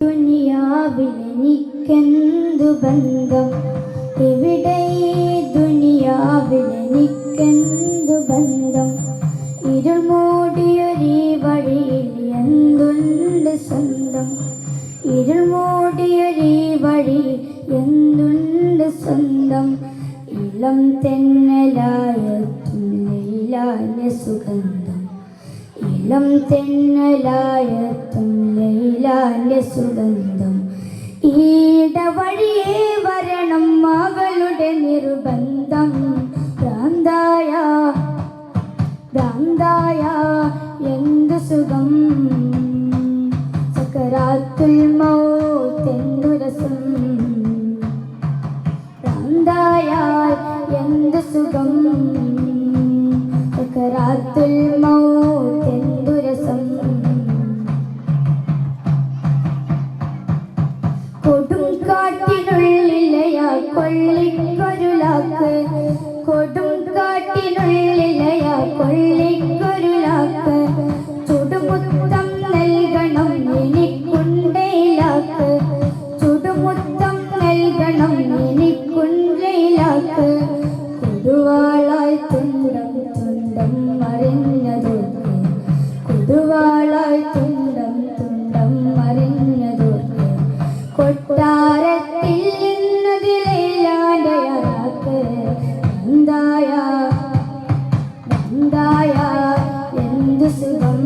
ദുനിയാവിലെനിക്കെന്തു ബന്ധം, ഇവിടെ ദുനിയാവിലെനിക്കെന്തു ബന്ധം. ഇരുൾ മൂടിയൊരീ വഴിയിൽ എന്തുണ്ട് സ്വന്തം, ഇരുൾ മൂടിയൊരീ വഴിയിൽ എന്തുണ്ട് സ്വന്തം. ഇളം തെന്നലായെത്തും ലൈലാന്റെ സുഗന്ധം, ഇളം തെന്നലായെത്തും ലൈലാന്റെ സുഗന്ധം. ഈടവഴിയേ വരണം മകളുടെ നിർബന്ധം. ഭ്രാന്തായ ഭ്രാന്തായ എന്തു സുഖം, സക്കറാത്തുൽ മൗത്ത് എന്തു രസം. ഭ്രാന്തായ എന്തു സുഖം, സക്കറാത്തുൽ മൗത്ത് എന്തു രസം. കൊടുങ്കാട്ടിനുള്ളിലയാ കൊള്ളിക്കൊരുലാക്ക്, കൊടുങ്കാട്ടിനുള്ളിലയാ കൊള്ളിക്കൊരുലാക്ക്. ചുടുമുത്തം നൽകണം എനിക്കുണ്ടേലാക്ക്, ചുടുമുത്തം നൽകണം എനിക്കുണ്ടേലാക്ക്. കൊടുവാളായി തുണ്ടം തുണ്ടം മറിഞ്ഞതോർക്ക്, കൊടുവാളായി തുണ്ടം തുണ്ടം മറിഞ്ഞതോർക്ക്. കൊട്ടാരത്തിൽ നിന്നതിലേലാന്റെ അറാക്ക്. ഭ്രാന്തായ ഭ്രാന്തായ എന്തു സുഖം,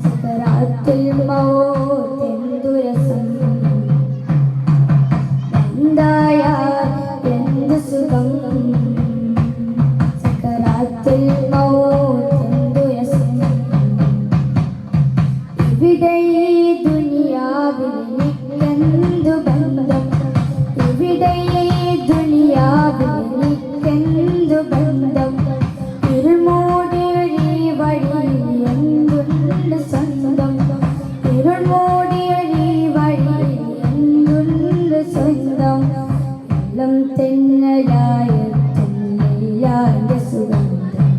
സക്കറാത്തുൽ മൗത്ത് എന്തു രസം. ഭ്രാന്തായ എന്തു സുഖം, സക്കറാത്തുൽ മൗത്ത് എന്തു രസം. ഇവിടെ ദുനിയാവിലെനിക്കെന്തു ബന്ധം, ഇവിടെ ദുനിയാവിലെനിക്കെന്തു ബന്ധം. ഇരുൾ മൂടിയൊരീ വഴിയിൽ എന്തുണ്ട് സ്വന്തം, ഇരുൾ മൂടിയൊരീ വഴിയിൽ എന്തുണ്ട് സ്വന്തം. ഇളം തെന്നലായെത്തും ലൈലാന്റെ സുഗന്ധം,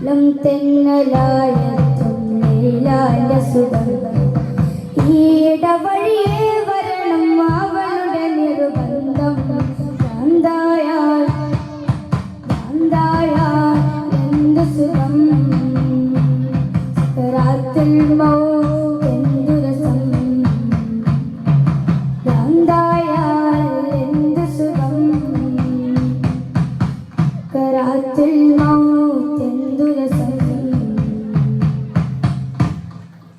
ഇളം തെന്നലായെത്തും ലൈലാന്റെ സുഗന്ധം.